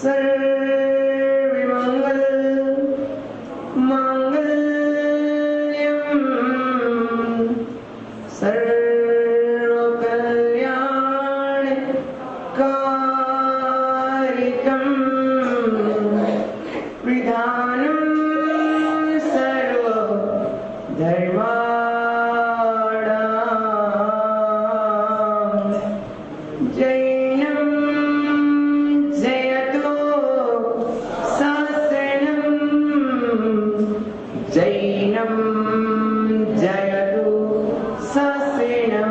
सर्वमंगल मांगल्यम सर्वकल्याण कारकम विधानम सर्व धर्माणां जैनं जयतु शास्त्रं जैनं जयतु शास्त्रं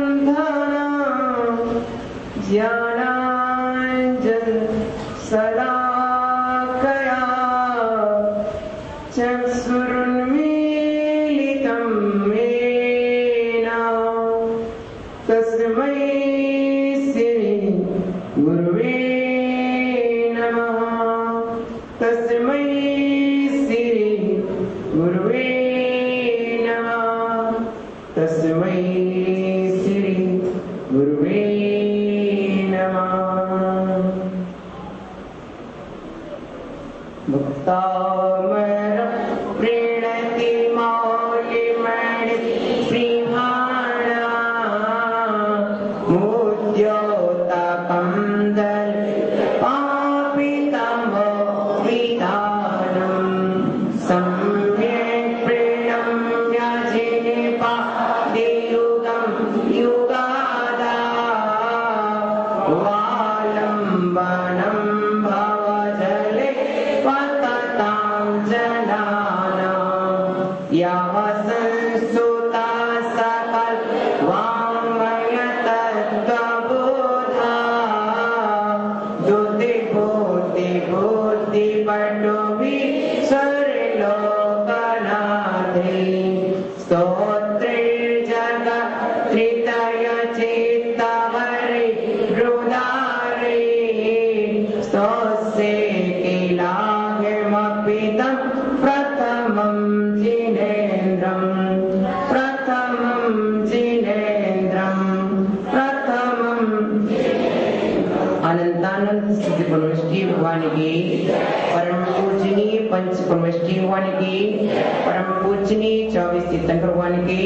अन्यान्तिमिरान्धानां ज्ञानाञ्जन शलाकया चक्षुरुन्मीलितं येन तस्मै श्री गुरुवे नमः। तस्मै श्री गुरुवे नमः। तस्मै श्री गुरुवे नमः। मुक्तामर प्रीणति मौलिमणि प्रीहाणा मुद्योतकन्दल पापितं विधानं सम्यक् प्रणम्य जिनिपादियुगं युगादा वालम्बनं भवजले पततां जनानां यः संस्तुता सकल वाङ्मय तत्त्वबोधा बुद्धिपटुभिः सर्वलोकनाथे स्तोत्रैर्जगत्त्रितय चेत्तवरे हृदारे स्तोत्रे किलाहिमपिदं प्रथमं जिनेन्द्रं प्रथमं जिनेन्द्रं प्रथमं अनंतानंद सिद्ध परमेष्ठी भगवान की परम पूजनीय पंच परमेष्ठी भगवान की परम पूजनीय 24 तीर्थंकर भगवान की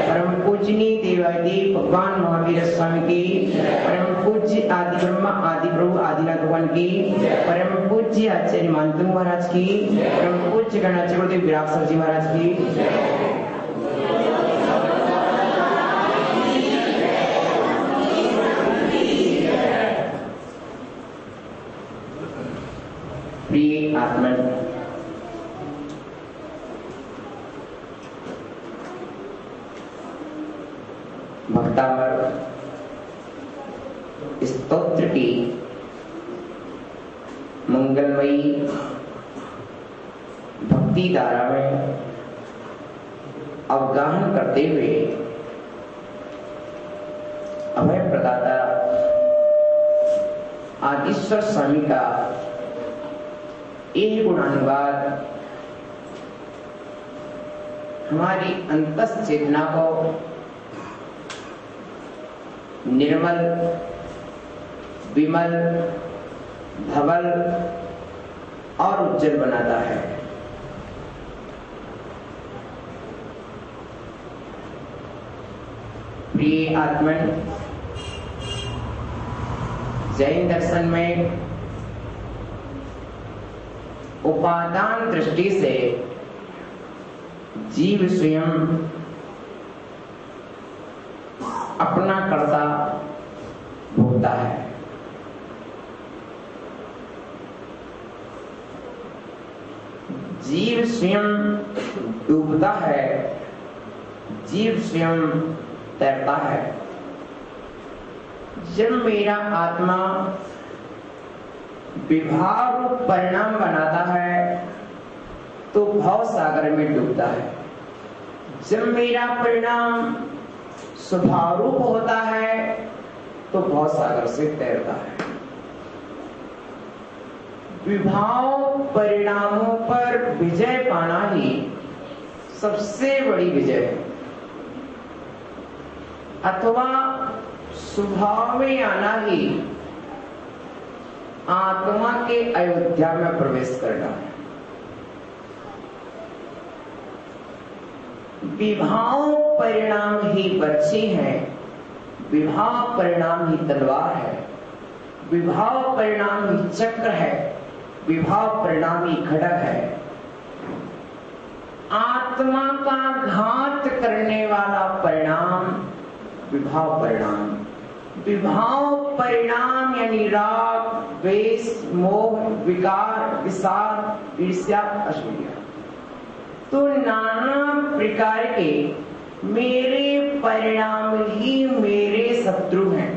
परम पूजनीय देवादिदेव भगवान महावीर स्वामी की परम पूज्य आदि ब्रह्मा आदि प्रभु आदिनाथ भगवान की परम पूज्य आचार्य मानतुंग महाराज की परम पूज्य गणाचार्य गुरुदेव विराट जी महाराज की प्रिय आत्मन भक्तावर स्तोत्र की मंगलमयी भक्ति धारा में अवगाहन करते हुए अभय प्रदाता आदिश्वर स्वामी का यह गुणानुवाद हमारी अंतस चेतना को निर्मल विमल धवल और उज्जवल बनाता है। प्रिय आत्मन जैन दर्शन में उपादान दृष्टि से जीव स्वयं अपना कर्ता भोगता है। जीव स्वयं डूबता है, जीव स्वयं तैरता है। जब मेरा आत्मा विभाव रूप परिणाम बनाता है तो भव सागर में डूबता है। जब मेरा परिणाम स्वभाव रूप होता है तो भव सागर से तैरता है। विभाव परिणामों पर विजय पाना ही सबसे बड़ी विजय है। अथवा स्वभाव में आना ही आत्मा के अयोध्या में प्रवेश करना है। विभाव परिणाम ही बच्चे हैं, विभाव परिणाम ही तलवार है, विभाव परिणाम ही चक्र है, विभाव परिणाम ही खड्ग है। आत्मा का घात करने वाला परिणाम विभाव परिणाम, विभाव परिणाम यानी राग, द्वेष, मोह, विकार, विषाद, ईर्ष्या, असूया। तो नाना प्रकार के मेरे परिणाम ही मेरे शत्रु हैं,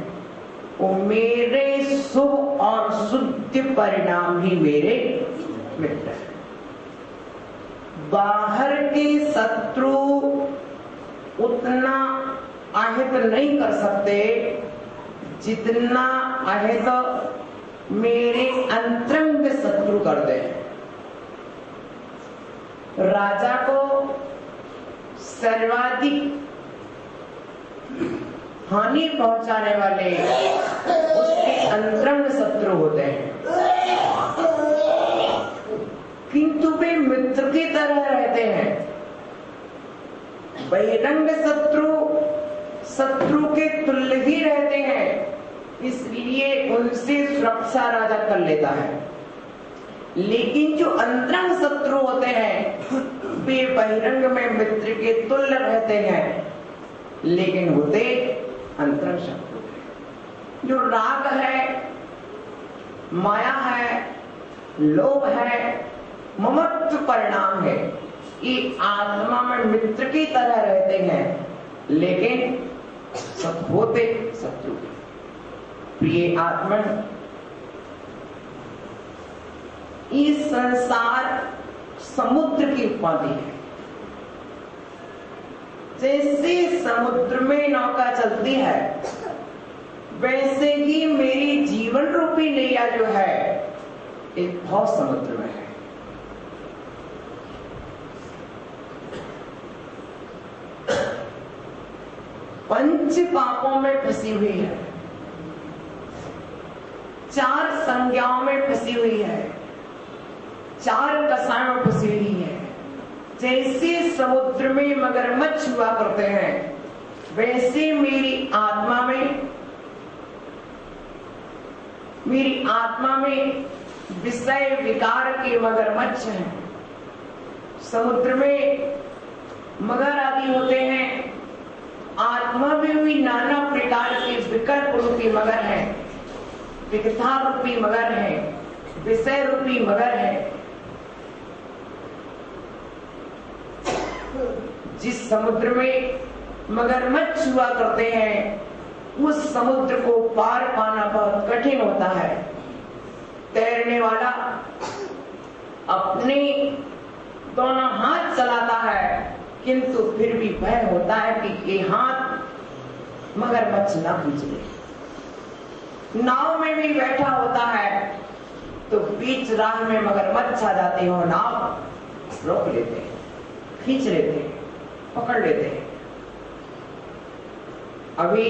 वो मेरे शुभ और शुद्ध परिणाम ही मेरे मित्र हैं। बाहर के शत्रु उतना अहित नहीं कर सकते जितना अहित मेरे अंतरंग शत्रु करते हैं। राजा को सर्वाधिक हानि पहुंचाने वाले उसके अंतरंग शत्रु होते हैं, किंतु वे मित्र की तरह रहते हैं। बहिरंग शत्रु शत्रु के तुल्य ही रहते हैं, इसलिए उनसे सुरक्षा राजा कर लेता है। लेकिन जो अंतरंग शत्रु होते हैं वे बहिरंग में मित्र के तुल्य रहते हैं, लेकिन होते अंतरंग शत्रु। जो राग है, माया है, लोभ है, ममत्व परिणाम है, ये आत्मा में मित्र की तरह रहते हैं, लेकिन सब होते शत्रु। प्रिय आत्मा, इस संसार समुद्र की उपाधि है। जैसे समुद्र में नौका चलती है, वैसे ही मेरी जीवन रूपी नैया जो है एक भव समुद्र में है। पंच पापों में फंसी हुई है, चार संज्ञाओं में फंसी हुई है, चार कसायों में फंसी हुई है। जैसे समुद्र में मगरमच्छ हुआ करते हैं, वैसे मेरी आत्मा में विषय विकार के मगरमच्छ हैं। समुद्र में मगर आदि होते हैं, आत्मा में भी नाना प्रकार के विकल्प रूपी मगर है, विकथा रूपी मगर है, विषय रूपी मगर है। जिस समुद्र में मगरमच्छ हुआ करते हैं, उस समुद्र को पार पाना बहुत कठिन होता है। तैरने वाला अपने दोनों हाथ चलाता है, किंतु फिर भी भय होता है कि ये हाथ मगरमच्छ ना खींच ले। नाव में भी बैठा होता है तो बीच राह में मगरमच्छ आ जाते हो, नाव रोक लेते हैं, खींच लेते हैं, पकड़ लेते हैं। अभी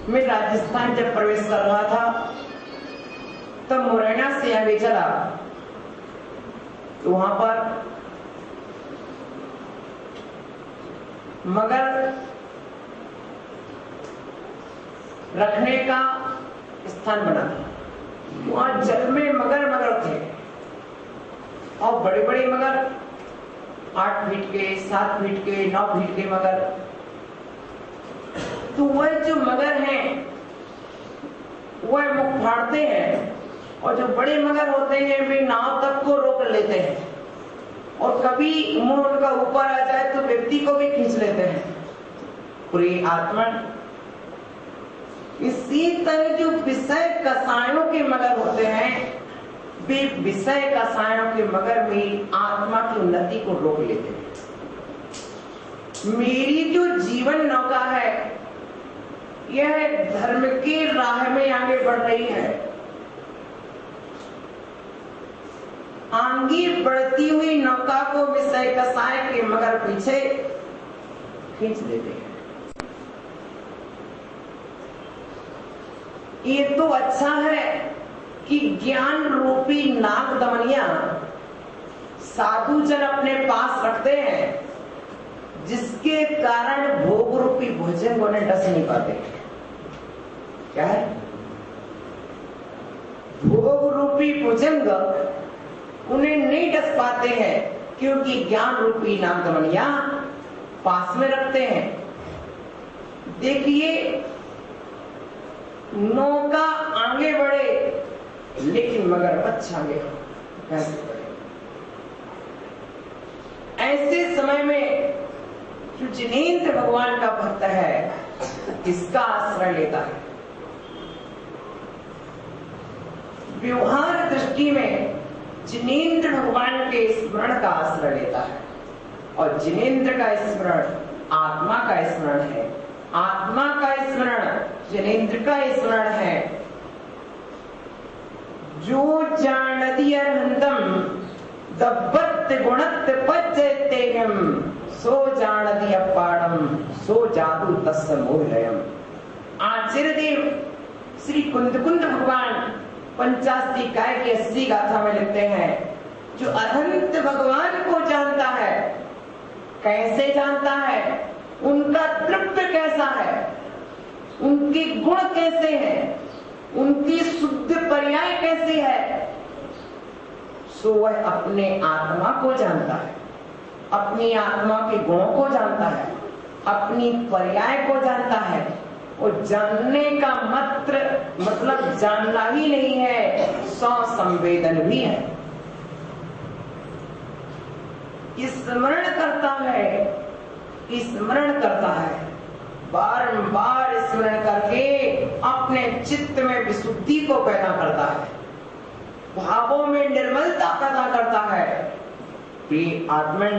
मैं राजस्थान जब प्रवेश कर रहा था तब मुरैना से आगे चला, तो वहां पर मगर रखने का स्थान बना था। वहां जल में मगर थे, और बड़े बड़े मगर 8 फीट के, 7 फीट के, 9 फीट के मगर। तो वह जो मगर हैं वह मुख फाड़ते हैं, और जो बड़े मगर होते हैं वे नाव तक को रोक लेते हैं, और कभी मुंह उनका ऊपर आ जाए तो व्यक्ति को भी खींच लेते हैं। पूरी आत्मा इसी तरह जो विषय कसायों के मगर होते हैं, वे विषय कसायों के मगर में आत्मा की उन्नति को रोक लेते हैं। मेरी जो जीवन नौका है यह धर्म की राह में आगे बढ़ रही है। आगे बढ़ती हुई नौका को विषय कसाय के मगर पीछे खींच लेते हैं। ये तो अच्छा है कि ज्ञान रूपी नाग दमनिया साधु जन अपने पास रखते हैं, जिसके कारण भोग रूपी भोजन को उन्हें डस नहीं पाते। क्या है? भोग रूपी भुजंग उन्हें नहीं डस पाते हैं, क्योंकि ज्ञान रूपी नाग दमनिया पास में रखते हैं। देखिए, नौका आगे बढ़े लेकिन मगरमच्छ आगे कैसे बढ़े? ऐसे समय में जो जिनेंद्र भगवान का भक्त है, किसका आश्रय लेता है? व्यवहार दृष्टि में जिनेंद्र भगवान के स्मरण का आश्रय लेता है, और जिनेंद्र का स्मरण आत्मा का स्मरण है, आत्मा का स्मरण जिनेंद्र का स्मरण है। जो जानति अरहंतम दब्बत गुणत पच्चतेयम सो जानति अपाड़म सो जादू तस्य मोहलयम। आचार्य देव श्री कुंद भगवान पंचास्ती काय की 80 गाथा में लिखते हैं, जो अनंत भगवान को जानता है, कैसे जानता है, उनका द्रव्य कैसा है, उनके गुण कैसे हैं, उनकी शुद्ध पर्याय कैसी है, सो वह अपने आत्मा को जानता है, अपनी आत्मा के गुणों को जानता है, अपनी पर्याय को जानता है। और जानने का मतलब जानना ही नहीं है, संवेदन भी है। स्मरण करता है, स्मरण करता है, बारंबार स्मरण करके अपने चित्त में विशुद्धि को पैदा करता है, भावों में निर्मलता पैदा करता है। ये आत्मन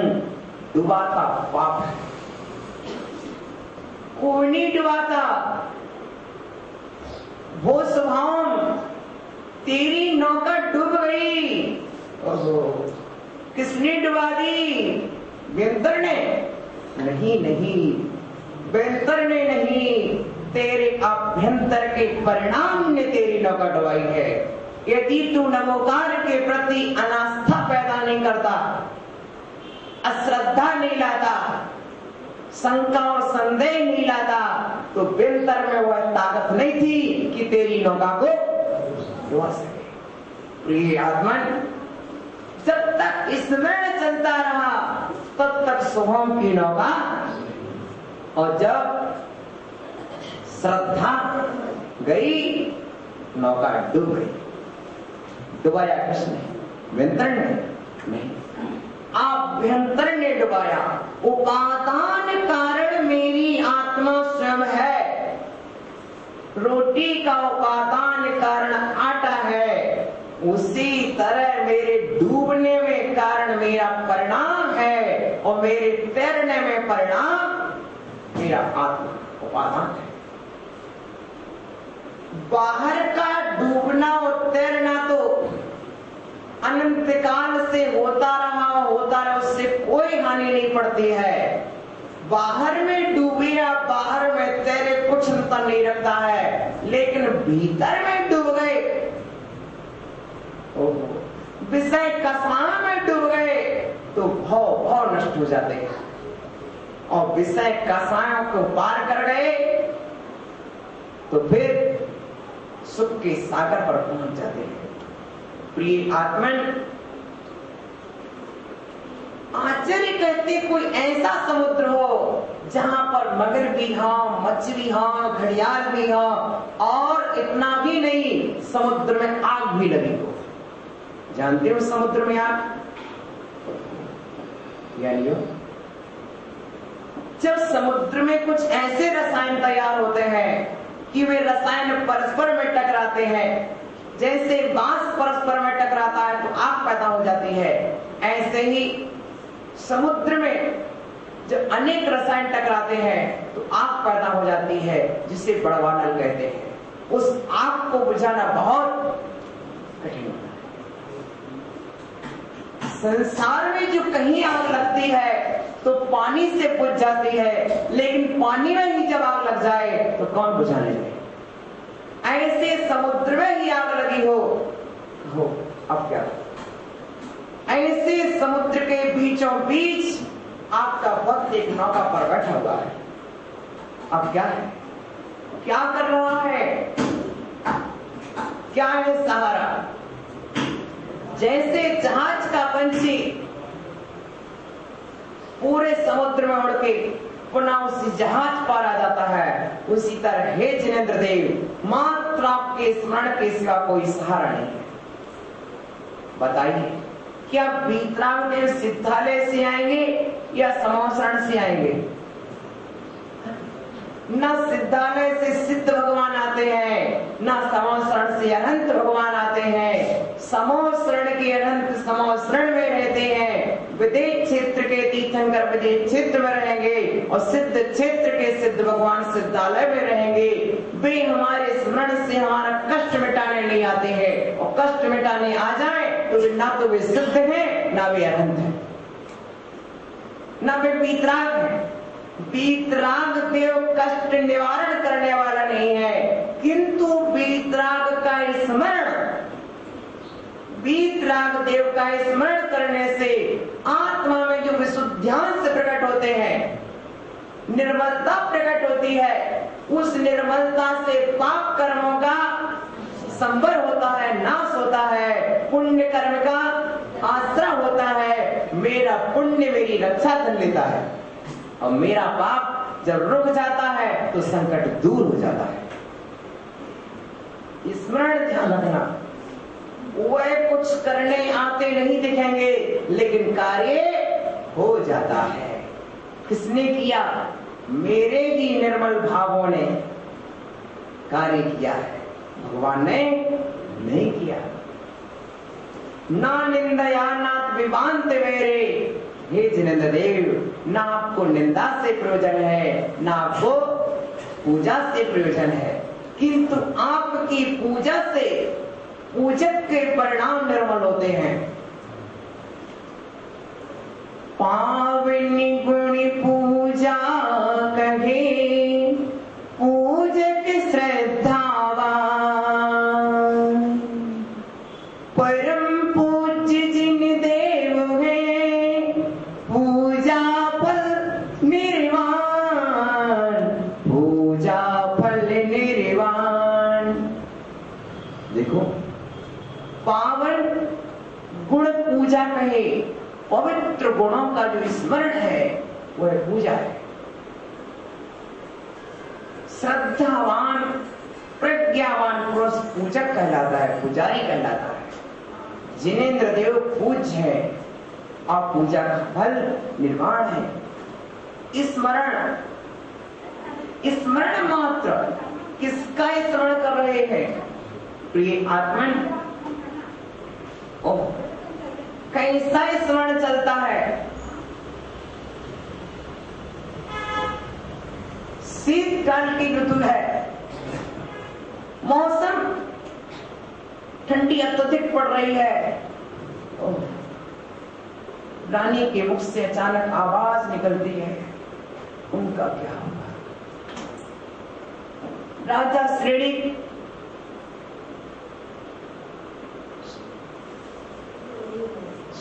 डुबाता पाप है, कोई नहीं डुबाता। वो स्वभाव तेरी नौका डूब गई। ओहो, किसने डुबा दी? बेंतर ने? नहीं, बेंतर ने नहीं, तेरे अभ्यंतर के परिणाम ने तेरी नौका डुबाई है। यदि तू नमोकार के प्रति अनास्था पैदा नहीं करता, अश्रद्धा नहीं लाता, शंका और संदेह नहीं लाता, तो बेंतर में वह ताकत नहीं थी कि तेरी नौका को डुबा सके। प्रिय आत्मन, जब तक स्मरण चलता रहा तब तक शुभम की नौका, और जब श्रद्धा गई नौका डूब गई। डुबाया किसने? बेंतर ने? नहीं, आभ्यंतर ने डुबाया। उपादान कारण मेरी आत्मा स्वयं है। रोटी का उपादान कारण आटा है, उसी तरह मेरे डूबने में कारण मेरा परिणाम है, और मेरे तैरने में परिणाम मेरा आत्मा उपादान है। बाहर का डूबना और तैरना तो अनंत काल से होता रहा, उससे कोई हानि नहीं पड़ती है। बाहर में डूबे या बाहर में तैरे कुछ अंतर नहीं रखता है, लेकिन भीतर में डूब गए, विषय कसां में डूब गए तो भाव नष्ट हो जाते हैं, और विषय कसायों को पार कर गए तो फिर सुख के सागर पर पहुंच जाते हैं। प्रिय आत्मन, आचार्य कहते कोई ऐसा समुद्र हो जहां पर मगर भी हो, मछली हो, घड़ियाल भी हो, और इतना भी नहीं, समुद्र में आग भी लगी हो। जानते हो समुद्र में आग यानी हो, जब समुद्र में कुछ ऐसे रसायन तैयार होते हैं कि वे रसायन परस्पर में टकराते हैं, जैसे बांस परस्पर में टकराता है तो आग पैदा हो जाती है, ऐसे ही समुद्र में जब अनेक रसायन टकराते हैं तो आग पैदा हो जाती है, जिसे बड़वानल कहते हैं। उस आग को बुझाना बहुत कठिन होता है। संसार में जो कहीं आग लगती है तो तो पानी से बुझ जाती है, लेकिन पानी में ही जब आग लग जाए तो कौन बुझाने लगे? ऐसे समुद्र में ही आग लगी हो अब क्या? ऐसे समुद्र के बीचों बीच आपका भक्त एक नौका पर बैठा हुआ है। अब क्या है? क्या कर रहा है? क्या है सहारा? जैसे जहाज का पंछी पूरे समुद्र में उड़ के पुनः उसी जहाज पर आ जाता है, उसी तरह हे जिनेंद्र देव, मात्र आपके स्मरण के सिवा कोई सहारा नहीं है। बताइए, क्या वीतराग देव सिद्धालय से आएंगे या समोसरण से आएंगे? न सिद्धालय से सिद्ध भगवान आते हैं, न समोसरण से अनंत भगवान आते हैं। समोसरण के अनंत समोसरण में रहते हैं, विदेश क्षेत्र के तीर्थंकर विदेश क्षेत्र में रहेंगे, और सिद्ध क्षेत्र के सिद्ध भगवान सिद्धालय में रहेंगे। वे हमारे स्मरण से हमारा कष्ट मिटाने नहीं आते हैं, और कष्ट मिटाने आ जाए तो ना तो वे सिद्ध हैं, ना वे अनंत हैं, ना वे वीतराग हैं। वीतराग देव कष्ट निवारण करने वाला नहीं है, किंतु वीतराग का स्मरण, वीतराग देव का स्मरण करने से आत्मा में जो विशुद्धांश प्रकट होते हैं, निर्मलता प्रकट होती है, उस निर्मलता से पाप कर्मों का संवर होता है, नाश होता है, पुण्य कर्म का आश्रय होता है। मेरा पुण्य मेरी रक्षा कर लेता है, और मेरा पाप जब रुक जाता है तो संकट दूर हो जाता है। स्मरण ध्यान रखना, वह कुछ करने आते नहीं दिखेंगे, लेकिन कार्य हो जाता है। किसने किया? मेरे ही निर्मल भावों ने कार्य किया है, भगवान ने नहीं किया। ना निंदया नाथ विवांत मेरे, हे जिनेंद्र देव, ना आपको निंदा से प्रयोजन है, ना आपको पूजा से प्रयोजन है, किंतु आपकी पूजा से पूजक के परिणाम निर्मल होते हैं। पावनी गुणी पूजा कहे, पूजक श्रद्धावान, परम पूज्य जिन देव है, पूजा फल निर्वाण, पूजा फल निर्वाण। देखो, पावन गुण पूजा कहे, पवित्र गुणों का जो स्मरण है वह पूजा है। श्रद्धावान प्रज्ञावान पुरुष पूजक कहलाता है, पुजारी कहलाता है। जिनेंद्र देव पूज्य है और पूजा का फल निर्वाण है। स्मरण, स्मरण मात्र किसका स्मरण कर रहे हैं? प्रिय आत्मन, कैसा स्मरण चलता है? शीतकाल की ऋतु है, मौसम ठंडी अत्यधिक पड़ रही है। रानी के मुख से अचानक आवाज निकलती है, उनका क्या होगा? राजा श्रेणी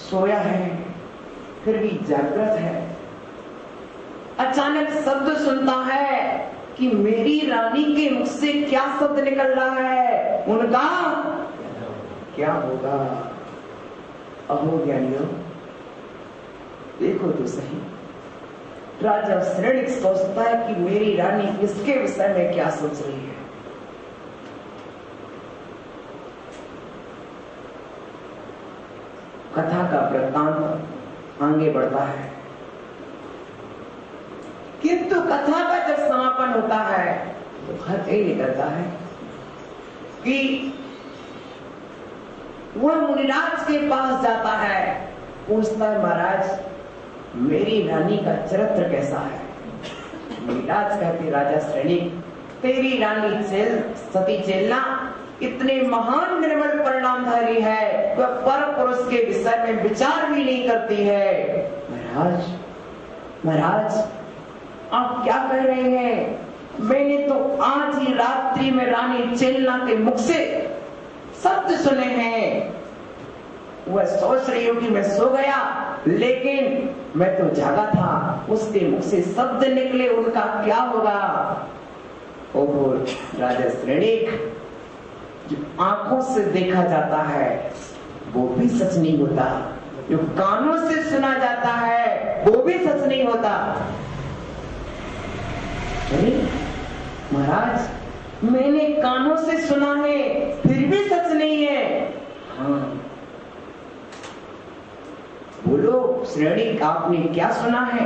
सोया है, फिर भी जागृत है। अचानक शब्द सुनता है कि मेरी रानी के मुख से क्या शब्द निकल रहा है, उनका क्या होगा? अहो ज्ञानियों, देखो तो सही। राजा श्रेणिक सोचता है कि मेरी रानी इसके विषय में क्या सोच रही है। कथा का वृत्तांत आगे बढ़ता है, किंतु कथा का जब समापन होता है तो खत यही निकलता है कि वह मुनिराज के पास जाता है, पूछता है महाराज मेरी रानी का चरित्र कैसा है? मुनिराज कहते राजा श्रेणी, तेरी रानी सती चेलना इतने महान निर्मल परिणामधारी है, वह पर पुरुष के विषय में विचार भी नहीं करती है। महाराज महाराज आप क्या कह रहे हैं? मैंने तो आज ही रात्रि में रानी चेलना के मुख से शब्द सुने हैं। वह सोच रही होगी मैं सो गया, लेकिन मैं तो जागा था। उसके मुख से शब्द निकले, उनका क्या होगा? ओहो राजा श्रेणिक, जो आंखों से देखा जाता है वो भी सच नहीं होता, जो कानों से सुना जाता है वो भी सच नहीं होता। अरे महाराज मैंने कानों से सुना है फिर भी सच नहीं है। हाँ बोलो श्रेणिक, आपने क्या सुना है?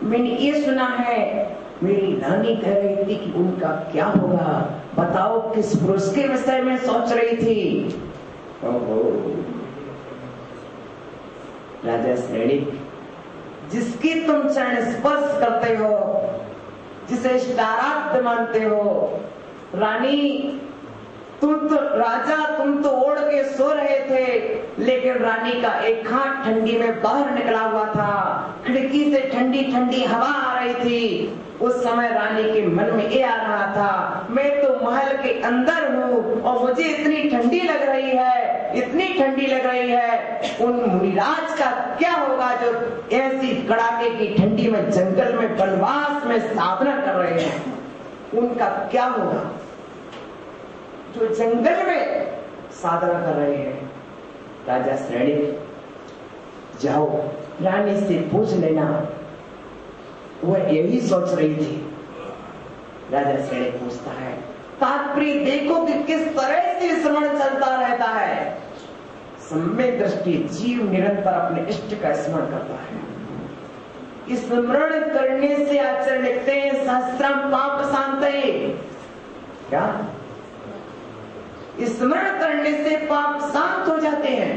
मैंने ये सुना है, मेरी नानी कह रही थी कि उनका क्या होगा। बताओ किस पुरुष के विषय में सोच रही थी? ओहो राजा श्रेणिक, जिसकी तुम चरण स्पर्श करते हो, जिसे इष्टाराध्य मानते हो, रानी तुम तो ओढ़ के सो रहे थे, लेकिन रानी का एक हाथ ठंडी में बाहर निकला हुआ था। खिड़की से ठंडी ठंडी हवा आ रही थी। उस समय रानी के मन में ये आ रहा था, मैं तो महल के अंदर हूँ और मुझे इतनी ठंडी लग रही है, इतनी ठंडी लग रही है। उन मुनिराज का क्या होगा जो ऐसी कड़ाके की ठंडी में जंगल में वनवास में साधना कर रहे हैं? उनका क्या होगा जो जंगल में साधना कर रहे हैं? राजा श्रेणिक जाओ रानी से पूछ लेना, वह यही सोच रही थी। राजा श्रेणिक पूछता है, तात्पर्य देखो कि किस तरह से स्मरण चलता रहता है। सम्यक दृष्टि जीव निरंतर अपने इष्ट का स्मरण करता है। स्मरण करने से आचरण लिखते हैं, सहस्त्रम पाप शांतये। क्या स्मरण करने से पाप शांत हो जाते हैं?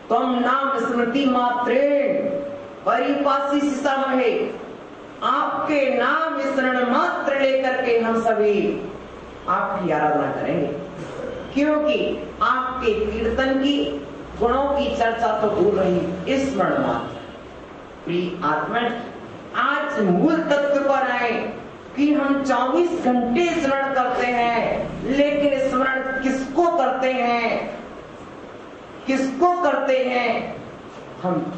तुम नाम स्मृति मात्रे परिपासी सिसामहे, आपके नाम स्मरण मात्र लेकर के हम सभी आपकी आराधना करेंगे, क्योंकि आपके कीर्तन की गुणों की चर्चा तो दूर रही, स्मरण मात्र। प्रिय आत्मा, आज मूल तत्व पर आए कि हम 24 घंटे स्मरण करते हैं, लेकिन स्मरण किसको करते हैं? किसको करते हैं? हम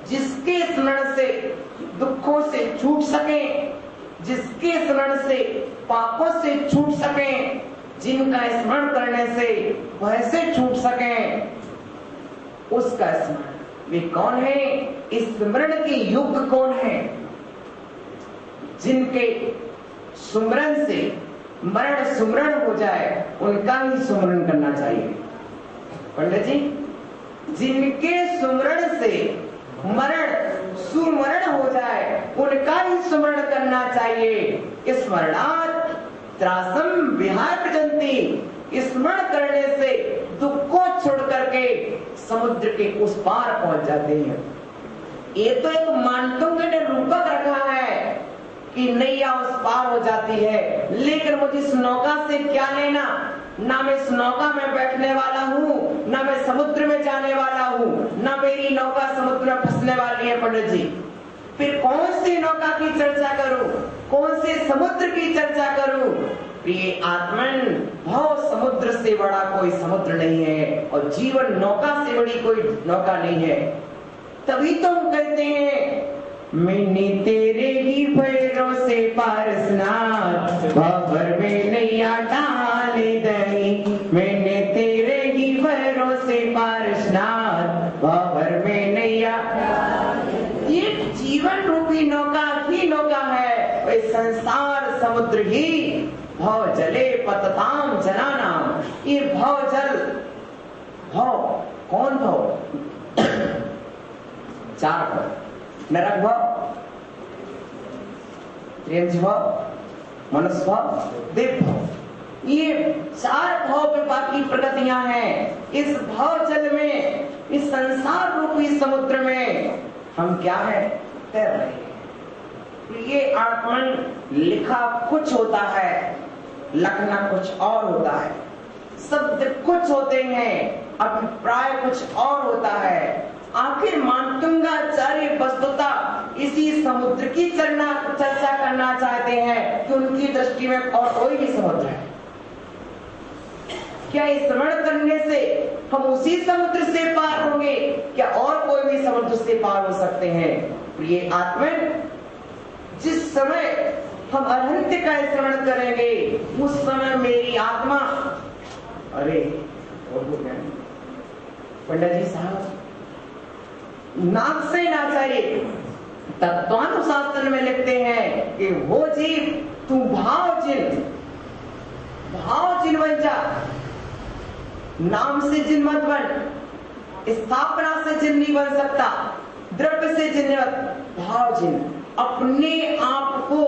जिसके स्मरण से दुखों से छूट सके, जिसके स्मरण से पापों से छूट सके, जिनका स्मरण करने से भय से छूट सके, उसका स्मरण। वे कौन है? इस स्मरण के युग कौन है? जिनके सुमरण से मरण सुमरण हो जाए, उनका ही सुमरण करना चाहिए। पंडित जी, जिनके सुमरण से मरण सुमरण हो जाए, उनका ही सुमरण करना चाहिए। स्मरणात् त्रासम विहाय प्रजंती, स्मरण करने से दुख को छोड़ करके समुद्र के उस पार पहुंच जाते हैं। ये तो एक मानतुंग ने रूपक रखा है कि नैया उस पार हो जाती है, लेकिन मुझे इस नौका से क्या लेना? ना मैं इस नौका में बैठने वाला हूँ, ना मैं समुद्र में जाने वाला हूँ, ना मेरी नौका समुद्र में फंसने वाली है। पंडित जी, फिर कौन सी नौका की चर्चा करूँ, कौन से समुद्र की चर्चा करूँ? प्रिय आत्मन, भाव समुद्र से बड़ा कोई समुद्र नहीं है और जीवन नौका से बड़ी कोई नौका नहीं है। तभी तो हम कहते हैं, मैंने तेरे ही पैरों से पारसनाथ भंवर में नैया डाल दई, मैंने तेरे ही पैरों से पारसनाथ भंवर में नैया। ये जीवन रूपी नौका ही नौका है, वह संसार समुद्र ही। भव जले पतताम जनानाम, ये भव जल, भव कौन भव? चार भव, नरक भाव, त्रियंज भाव, मनुष्य भाव, देव भाव। ये चार भाव पे बाकी प्रगतियां हैं। इस भाव जल में, इस संसार रूपी समुद्र में हम क्या है? तैर रहे हैं। ये आत्मन लिखा कुछ होता है, लखना कुछ और होता है। शब्द कुछ होते हैं, अभिप्राय कुछ और होता है। आखिर मातुंगाचार्य वस्तुतः इसी समुद्र की चर्चा करना चाहते हैं कि उनकी दृष्टि में और कोई भी समुद्र है क्या? स्मरण करने से हम उसी समुद्र से पार होंगे क्या और कोई भी समुद्र से पार हो सकते हैं? प्रिय आत्मन, जिस समय हम अनंत का स्मरण करेंगे उस समय मेरी आत्मा, अरे पंडित जी साहब, नागसेनाचार्य तत्वानुशासन में लिखते हैं कि वो जीव तू भाव चिन्ह बन जा, नाम से जिन मत बन, स्थापना से जिन नहीं बन सकता, द्रव्य से जिन भाव जिन, अपने आप को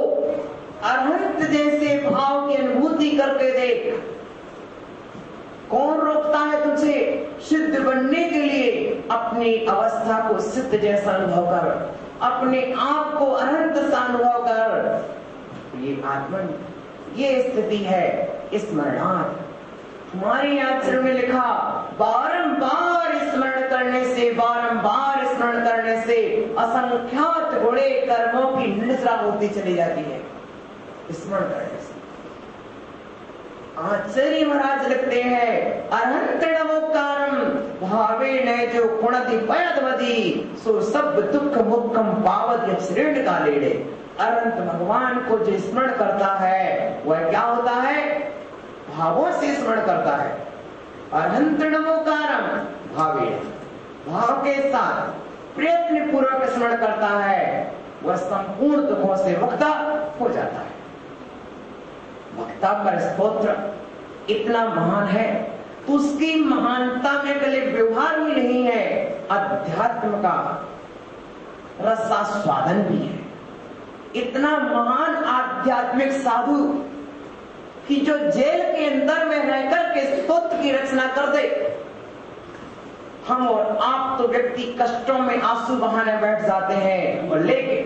अरहंत जैसे भाव की अनुभूति करके देख। कौन रोकता है तुझे सिद्ध बनने के लिए? अपनी अवस्था को सिद्ध जैसा अनुभव कर, अपने आप को अनंत सा अनुभव कर। ये आत्मन, ये स्थिति है स्मरणार्थ। हमारे आचरण में लिखा बारंबार स्मरण करने से, बारंबार स्मरण करने से असंख्यात गुणे कर्मों की निद्रा होती चली जाती है। स्मरण करने से आचार्य महाराज लिखते हैं अरहंत नमोकारम भावे न जो गुणति पयदवदी सो सब दुख मुक्कम पावत श्रेण का लेड़े। अरहंत भगवान को जो स्मरण करता है वह क्या होता है? भावों से स्मरण करता है। अरहंत नमोकारम भावे, भाव के साथ प्रयत्न पूर्वक स्मरण करता है, वह संपूर्ण दुखों से मुक्त हो जाता है। वक्ता का स्तोत्र इतना महान है तो उसकी महानता में कल व्यवहार ही नहीं है, अध्यात्म का रसास्वादन भी है। इतना महान आध्यात्मिक साधु कि जो जेल के अंदर में रहकर के स्तोत्र की रचना कर दे। हम और आप तो व्यक्ति कष्टों में आंसू बहाने बैठ जाते हैं और लेके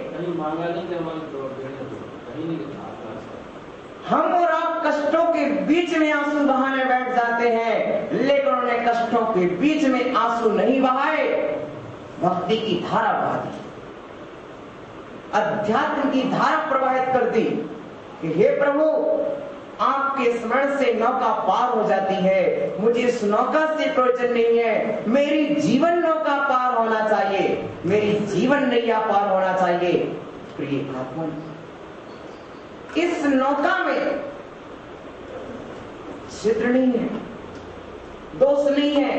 हम और आप कष्टों के बीच में आंसू बहाने बैठ जाते हैं, लेकिन उन्होंने कष्टों के बीच में आंसू नहीं बहाए, भक्ति की धारा बहा दी, अध्यात्म की धारा प्रवाहित कर दी कि हे प्रभु आपके स्मरण से नौका पार हो जाती है, मुझे इस नौका से प्रयोजन नहीं है, मेरी जीवन नौका पार होना चाहिए, मेरी जीवन नैया पार होना चाहिए। प्रिय आत्मा, इस नौका में छिद्र नहीं है, दोष नहीं है,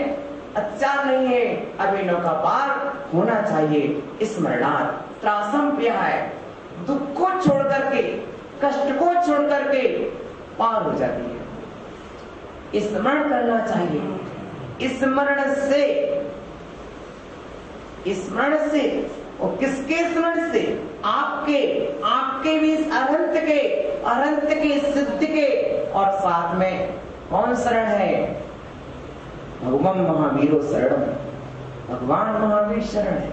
अच्छा नहीं है, अभी नौका पार होना चाहिए। स्मरणार्थ त्रासम प्रिय है, दुख को छोड़ करके, कष्ट को छोड़ करके पार हो जाती है। स्मरण करना चाहिए। स्मरण से और किसके स्मरण से? आपके भी अनंत के सिद्ध के, और साथ में कौन शरण है? भगवान महावीरो शरणम, भगवान महावीर शरण है,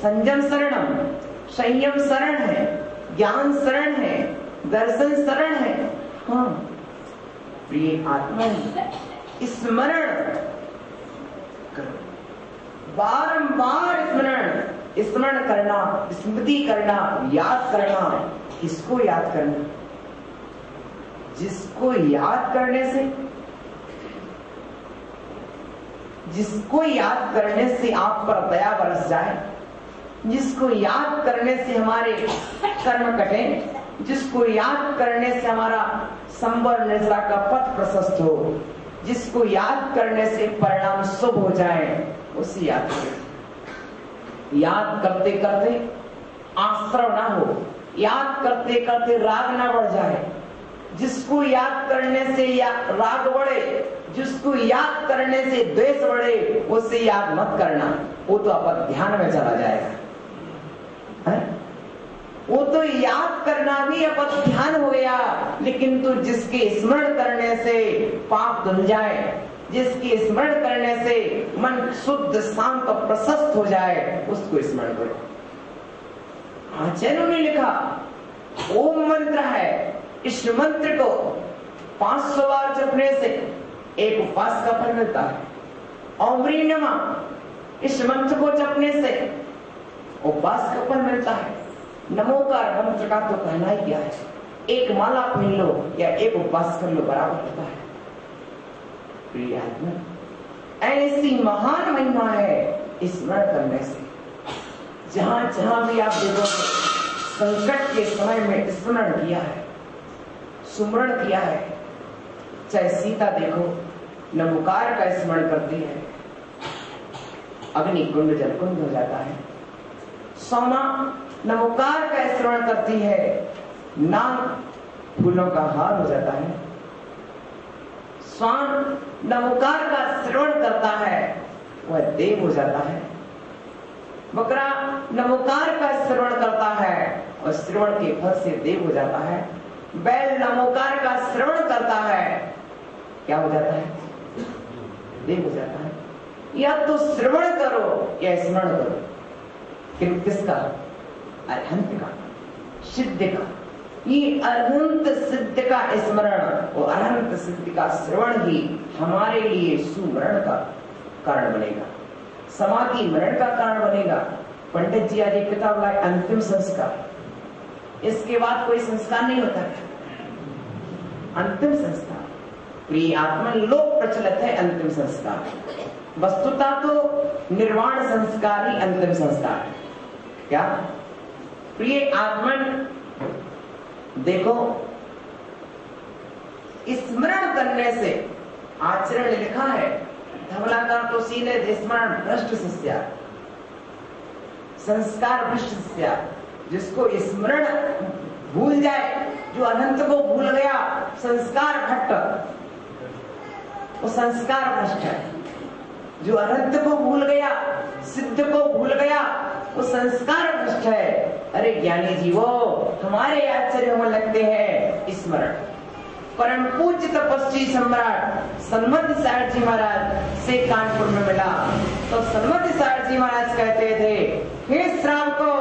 संयम शरणम, संयम शरण है, ज्ञान शरण है, दर्शन शरण है। हाँ प्रिय आत्मा, स्मरण करो, बारंबार स्मरण करना, स्मृति करना, याद करना। किसको याद करना? जिसको याद करने से आप पर दया बरस जाए, जिसको याद करने से हमारे कर्म कटे, जिसको याद करने से हमारा संवर निद्रा का पथ प्रशस्त हो, जिसको याद करने से परिणाम शुभ हो जाए, उसे याद करें। याद करते करते आश्रव ना हो, याद करते करते राग ना बढ़ जाए। जिसको याद करने से राग बढ़े, जिसको याद करने से द्वेष बढ़े, उससे याद मत करना, वो तो आप ध्यान में चला जाएगा। है? वो तो याद करना भी अब ध्यान हो गया, लेकिन तो जिसके स्मरण करने से पाप धुल जाए, जिसके स्मरण करने से मन शुद्ध शांत और प्रशस्त हो जाए, उसको स्मरण करो। आचार्यों ने लिखा ओम मंत्र है, इस मंत्र को 500 बार जपने से एक उपवास का फल मिलता है। औमरीनमा इस मंत्र को जपने से उपवास का फल मिलता है। नमोकार मंत्र का तो कहना ही क्या है, एक माला पहन लो या एक उपवास कर लो बराबर होता है। प्रिय आत्मा, ऐसी महान महिमा है स्मरण करने से। जहां जहां भी आप देखोगे संकट के समय में स्मरण किया है, सुमरण किया है। चाहे सीता देखो नमोकार का स्मरण करती है, अग्नि कुंड जलकुंड हो जाता है। सोमा नमोकार का स्मरण करती है, नाग फूलों का हार हो जाता है। स्वान नमोकार का श्रवण करता है, वह देव हो जाता है। बकरा नमोकार का श्रवण करता है और श्रवण के फल से देव हो जाता है। बैल नमोकार का श्रवण करता है, क्या हो जाता है? देव हो जाता है। या तो श्रवण करो या स्मरण करो, किंतु किसका? अरहंत का, सिद्ध का। ये अरहंत सिद्ध का स्मरण और अरहंत सिद्ध का श्रवण ही हमारे लिए सुमरण का कारण बनेगा, समाधि मरण का कारण बनेगा। पंडित जी आज एक किताब लाए, अंतिम संस्कार। इसके बाद कोई संस्कार नहीं होता, अंतिम संस्कार। प्रिय आत्मा, लोक प्रचलित है अंतिम संस्कार, वस्तुता तो निर्वाण संस्कार ही अंतिम संस्कार है। क्या प्रिय आत्मन, देखो स्मरण करने से आचरण लिखा है, धवलाकार तो सीधे स्मरण भ्रष्ट शिष्या, संस्कार भ्रष्ट शिष्या। जिसको स्मरण भूल जाए, जो अनंत को भूल गया, संस्कार भट्ट, वो संस्कार भ्रष्ट है। जो अनंत को भूल गया, सिद्ध को भूल गया, वो संस्कार भ्रष्ट है। अरे ज्ञानी जीवो, हमारे आश्चर्य में लगते हैं स्मरण। परम पूज्य तपस्वी सम्राट सन्मति साहब जी महाराज से कानपुर में मिला तो सन्मति साहब जी महाराज कहते थे, हे श्रावको,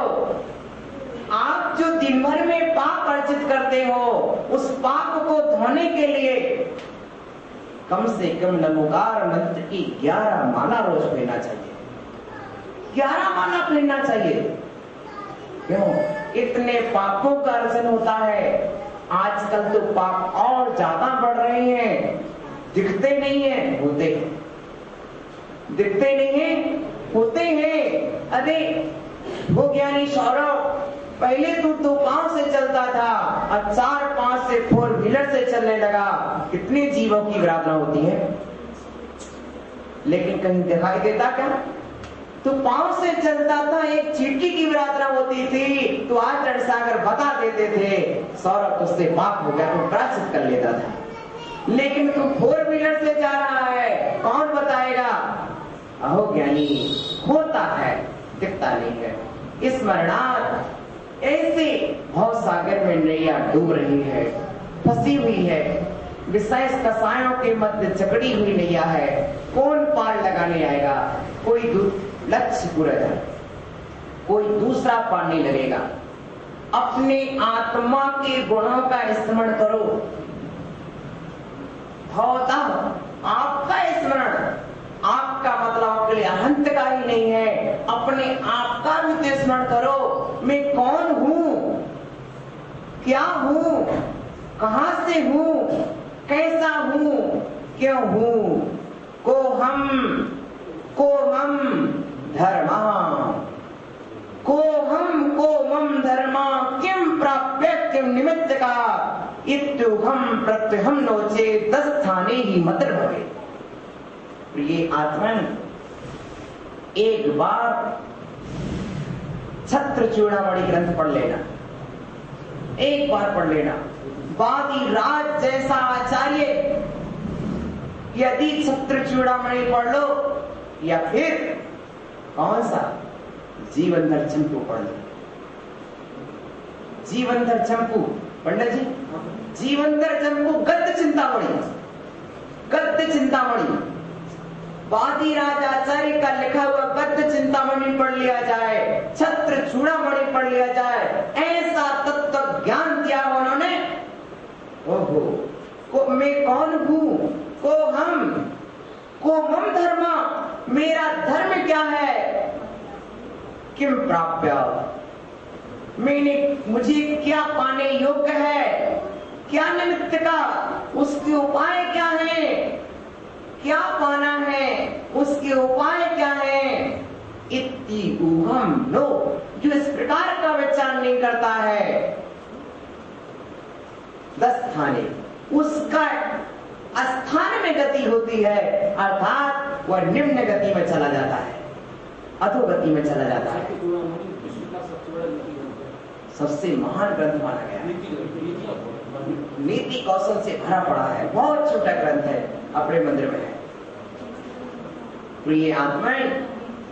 आप जो दिन भर में पाप अर्जित करते हो, उस पाप को धोने के लिए कम से कम नमोकार मंत्र की 11 माला रोज पहनना चाहिए। 11 माला पहनना चाहिए। क्यों? इतने पापों का अर्जन होता है। आजकल तो पाप और ज्यादा बढ़ रहे हैं, दिखते नहीं है, होते हैं। दिखते नहीं है, होते हैं। अरे वो ज्ञानी सौरभ, पहले तू पांव से चलता था, अब 4-5 से 4 व्हीलर से चलने लगा। कितने जीवों की विराधना होती है, लेकिन कहीं दिखाई देता क्या? तू पांव से चलता था, एक चींटी की विराधना होती थी, तो आज रणसागर बता देते थे सौरभ तुझसे पाप हो गया, तो प्रायश्चित कर लेता था। लेकिन तू 4 व्हीलर से जा रहा है, कौन बताएगा? अहो ज्ञानी, होता है, दिखता नहीं है। स्मरणार्थ ऐसे भव सागर में नैया डूब रही है, फंसी हुई है, विषय कसायों के मध्य जकड़ी हुई नैया है। कौन पार लगाने आएगा? कोई लक्ष्य पूरा जाए, कोई दूसरा पार नहीं लगेगा। अपने आत्मा के गुणों का स्मरण करो। भवतः आपका स्मरण, आपका मतलब आपके लिए अनंत का ही नहीं है, अपने आप का भी स्मरण करो। मैं कौन हूं, क्या हूं, कहां से हूं, कैसा हूं, क्यों हूं। को हम धर्मा, को मम धर्मा किम प्राप्य किम निमित्त का इत्युहम प्रत्युहम नोचे 10 स्थाने ही मतर भवे। प्रिय आत्मन, एक बार छत्र चूड़ामणि ग्रंथ पढ़ लेना, एक बार पढ़ लेना। वादी राज जैसा आचार्य यदि छत्र चूड़ामणि पढ़ लो, या फिर कौन सा जीवनधर चंपू पढ़ लो। जीवनधर चंपू, पंडित जी, जीवनधर चंपू गद्य चिंतामणि, गद्य चिंतामणि, वादी राज आचार्य का लिखा हुआ गद्य चिंतामणि पढ़ लिया जाए, छत्र चूड़ामणि पढ़ लिया जाए, ऐसा तत्व ज्ञान दिया उन्होंने। ओहो, मैं कौन हूं, को मम धर्मा मेरा धर्म क्या है, किम प्राप्य, मुझे क्या पाने योग्य है, क्या निमित्त का, उसके उपाय क्या है, क्या पाना है, उसके उपाय क्या है। इति ऊहम नो, जो इस प्रकार का विचार नहीं करता है, 10 स्थाने उसका स्थान में गति होती है, अर्थात वह निम्न गति में चला जाता है, अधोगति में चला जाता है। सबसे महान ग्रंथ माना गया है, नीति कौशल से भरा पड़ा है, बहुत छोटा ग्रंथ है, अपने मंदिर में है। प्रिय आत्मा,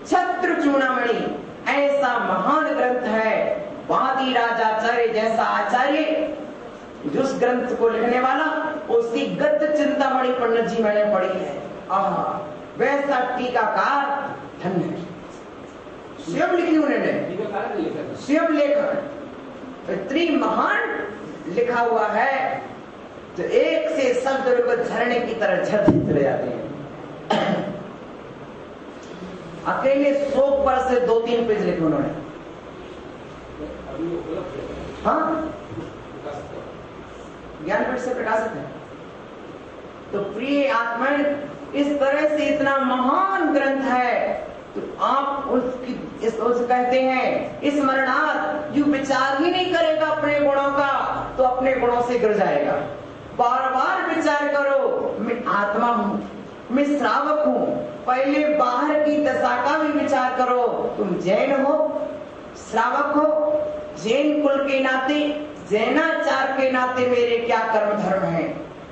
छत्र चूड़ामणि ऐसा महान ग्रंथ है, वादी राजाचार्य जैसा आचार्य जो उस ग्रंथ को लिखने वाला, उसकी गद्य चिंतामणि पंडित जी मैंने पढ़ी है। वैसा टीकाकार धन्य है, स्वयं लिखी उन्होंने, स्वयं लेखन इतनी महान लिखा हुआ है, तो एक से शब्द झरने की तरह झरते चले जाते हैं। अकेले 100 पर से 2-3 पेज लिखे उन्होंने। हाँ, ज्ञानपीठ से प्रकाशित है। तो प्रिय आत्मा, इस तरह से इतना महान ग्रंथ है, तो आप उस कहते हैं स्मरणार्थ, जो विचार ही नहीं करेगा अपने गुणों का, तो अपने गुणों से गिर जाएगा। बार बार विचार करो, मैं आत्मा हूँ, मैं श्रावक हूँ। पहले बाहर की दशा का भी विचार करो, तुम जैन हो, श्रावक हो, जैन कुल के नाते, जैनाचार के नाते मेरे क्या कर्म धर्म है,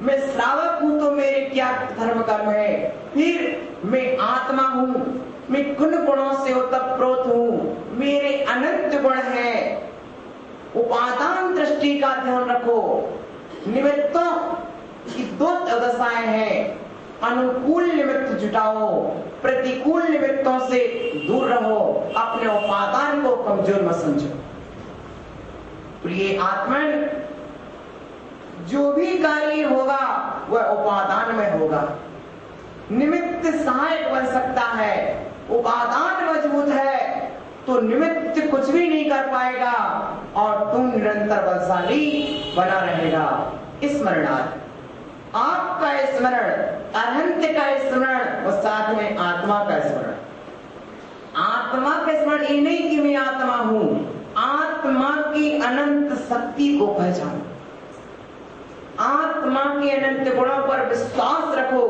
मैं श्रावक हूँ तो मेरे क्या धर्म कर्म है। फिर मैं आत्मा हूँ, मैं कुल गुणों से ओतप्रोत हूँ, मेरे अनंत गुण हैं। उपादान दृष्टि का ध्यान रखो। निमित्तों की 2 दशाएं हैं, अनुकूल निमित्त जुटाओ, प्रतिकूल निमित्तों से दूर रहो, अपने उपादान को कमजोर मत समझो। प्रिय आत्मा, जो भी कार्य होगा वह उपादान में होगा। निमित्त सहायक बन सकता है, उपादान मजबूत है तो निमित्त कुछ भी नहीं कर पाएगा और तुम निरंतर बलशाली बना रहेगा। स्मरणार्थ, आपका स्मरण, अनंत का स्मरण और साथ में आत्मा का स्मरण। आत्मा का स्मरण ये नहीं कि मैं आत्मा हूं, आत्मा की अनंत शक्ति को पहचानो, आत्मा के अनंत गुणों पर विश्वास रखो।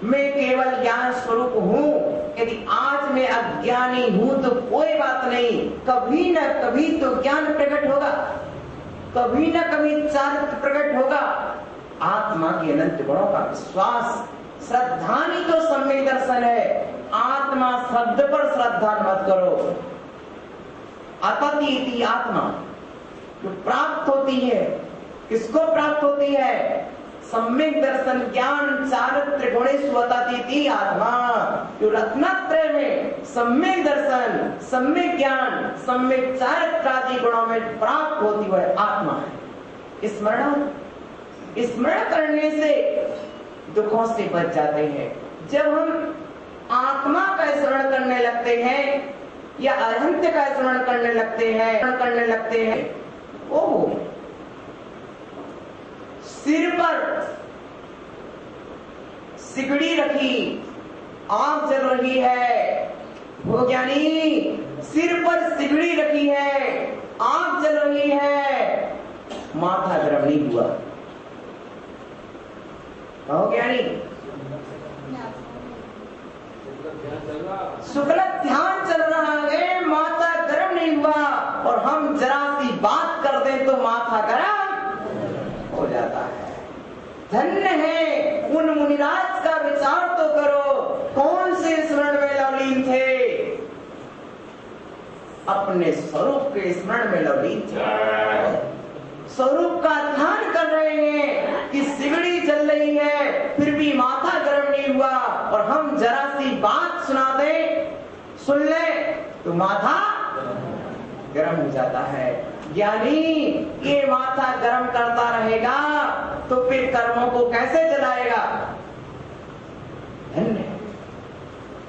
मैं केवल ज्ञान स्वरूप हूँ। यदि आज मैं अज्ञानी हूँ तो कोई बात नहीं, कभी न कभी तो ज्ञान प्रकट होगा, कभी न कभी चारित्र प्रकट होगा। आत्मा के अनंत गुणों का विश्वास, श्रद्धानी तो सम्यक दर्शन है। आत्मा शब्द पर श्रद्धा मत करो। अतति इति आत्मा जो प्राप्त होती है, किसको प्राप्त होती है? सम्यक दर्शन ज्ञान चारित्र गुणेषु अतति आत्मा। जो रत्नत्रय में सम्यक दर्शन, सम्यक ज्ञान, सम्यक चारित्र आदि गुणों में प्राप्त होती है आत्मा है। स्मरण करने से दुखों से बच जाते हैं। जब हम आत्मा का स्मरण करने लगते हैं या अनंत का स्मरण करने लगते हैं, ओह, सिर पर सिगड़ी रखी, आग जल रही है, वो ज्ञानी सिर पर सिगड़ी रखी है, आग जल रही है, माथा गर्म नहीं हुआ। कहो ज्ञानी, शुक्ल ध्यान चल रहा है, माथा गर्म नहीं हुआ, और हम जरा सी बात कर दें तो माथा गर्म हो जाता है। धन्य है उन मुनिराज का विचार तो करो, कौन से स्मरण में लवलीन थे? अपने स्वरूप के स्मरण में लवलीन थे। स्वरूप का ध्यान कर रहे हैं कि सिगड़ी जल रही है फिर भी माथा गर्म नहीं हुआ, और हम जरा सी बात सुन ले तो माथा गर्म हो जाता है। ज्ञानी ये माथा गर्म करता रहेगा तो फिर कर्मों को कैसे जलाएगा? धन्य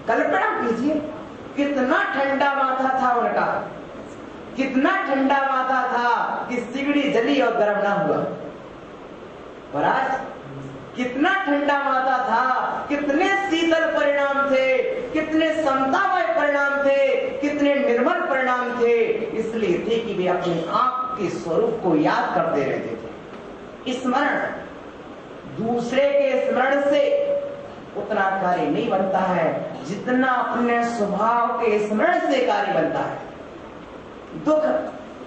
कल्पना कीजिए कितना ठंडा माथा था उनका, कितना ठंडा माथा था कि सिगड़ी जली और गर्म ना हुआ। महाराज कितना ठंडा माथा था, कितने शीतल परिणाम थे, कितने समतामय परिणाम थे, कितने निर्मल परिणाम थे। इसलिए थे कि वे अपने आप के स्वरूप को याद करते रहते थे। स्मरण, दूसरे के स्मरण से उतना कार्य नहीं बनता है जितना अपने स्वभाव के स्मरण से कार्य बनता है। दुख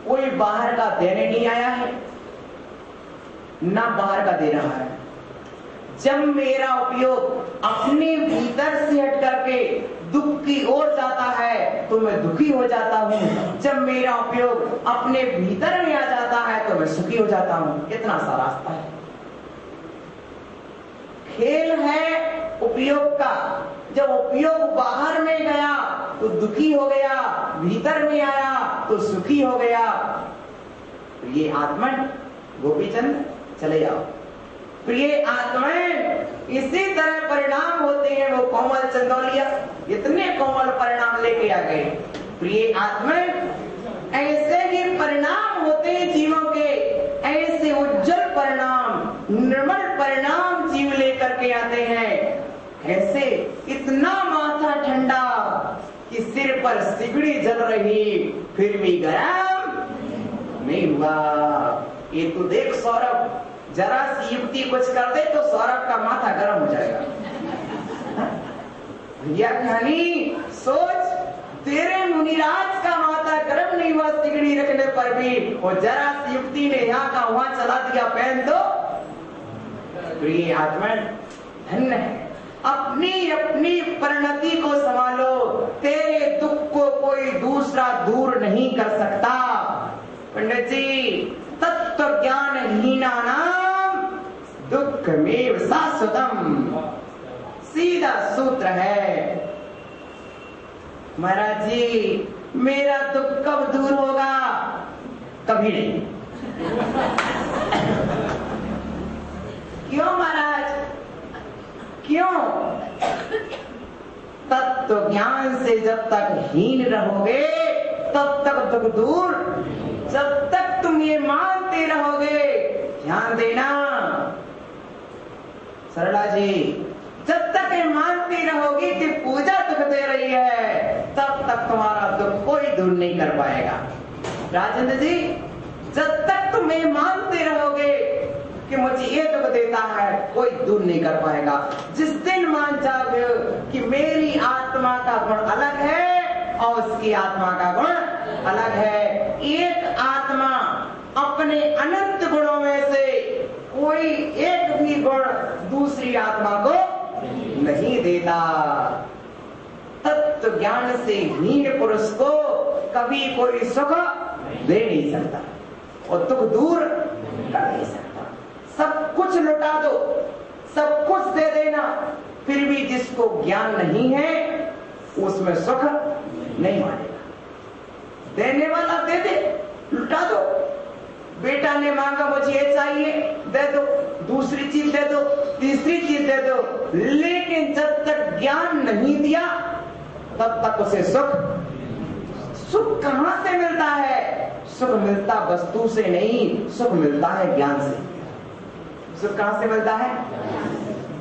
कोई बाहर का देने नहीं आया है, ना बाहर का दे रहा है। जब मेरा उपयोग अपने भीतर से हट करके दुख की ओर जाता है तो मैं दुखी हो जाता हूँ, जब मेरा उपयोग अपने भीतर में आ जाता है तो मैं सुखी हो जाता हूँ। इतना सा रास्ता है। खेल है उपयोग का। जब उपयोग बाहर में गया तो दुखी हो गया, भीतर में आया तो सुखी हो गया। प्रिय आत्मन गोपीचंद चले जाओ। प्रिय आत्माएं, इसी तरह परिणाम होते हैं। वो कोमल चंदौलिया इतने कोमल परिणाम लेके आ गए। प्रिय आत्माएं, ऐसे ही परिणाम होते हैं जीवों के, ऐसे उज्जवल परिणाम, निर्मल परिणाम जीव लेकर के आते हैं। कैसे? इतना माथा ठंडा कि सिर पर सिगड़ी जल रही फिर भी गर्म नहीं हुआ। ये तो देख सौरभ, जरा सी युक्ति कुछ कर दे तो सौरभ का माथा गर्म हो जाएगा। भैया खानी सोच, तेरे मुनिराज का माथा गर्म नहीं हुआ सिगड़ी रखने पर भी, और जरा सी युक्ति ने यहाँ का वहां चला दिया पहन दो। प्रिय आत्मा धन्य है। अपनी अपनी परिणति को संभालो। तेरे दुख को कोई दूसरा दूर नहीं कर सकता। पंडित जी, तत्व ज्ञान हीना नाम दुख में शाश्वतम, सीधा सूत्र है। महाराज जी, मेरा दुख कब दूर होगा? कभी नहीं। क्यों महाराज, क्यों? तत्व ज्ञान से जब तक हीन रहोगे तब तक दुख दूर। जब तक तुम ये मानते रहोगे, ध्यान देना सरला जी, जब तक ये मानती रहोगी कि पूजा दुख दे रही है, तब तक तुम्हारा दुख कोई दूर नहीं कर पाएगा। राजेंद्र जी, जब तक तुम ये मानते रहोगे कि मुझे ये दुख देता है, कोई दूर नहीं कर पाएगा। जिस दिन मान जाओगे कि मेरी आत्मा का गुण अलग है और उसकी आत्मा का गुण अलग है, एक आत्मा अपने अनंत गुणों में से कोई एक भी गुण दूसरी आत्मा को नहीं देता। तत्व ज्ञान से हीन पुरुष को कभी कोई सुख दे नहीं सकता और दुख दूर कर नहीं सकता। सब कुछ लुटा दो, सब कुछ दे देना, फिर भी जिसको ज्ञान नहीं है उसमें सुख नहीं मानेगा। देने वाला दे दे, लुटा दो। बेटा ने मांगा मुझे ये चाहिए, दे दो, दूसरी चीज दे दो, तीसरी चीज दे दो, लेकिन जब तक ज्ञान नहीं दिया तब तक उसे सुख कहां से मिलता है? सुख मिलता वस्तु से नहीं, सुख मिलता है ज्ञान से। सुख कहां से मिलता है?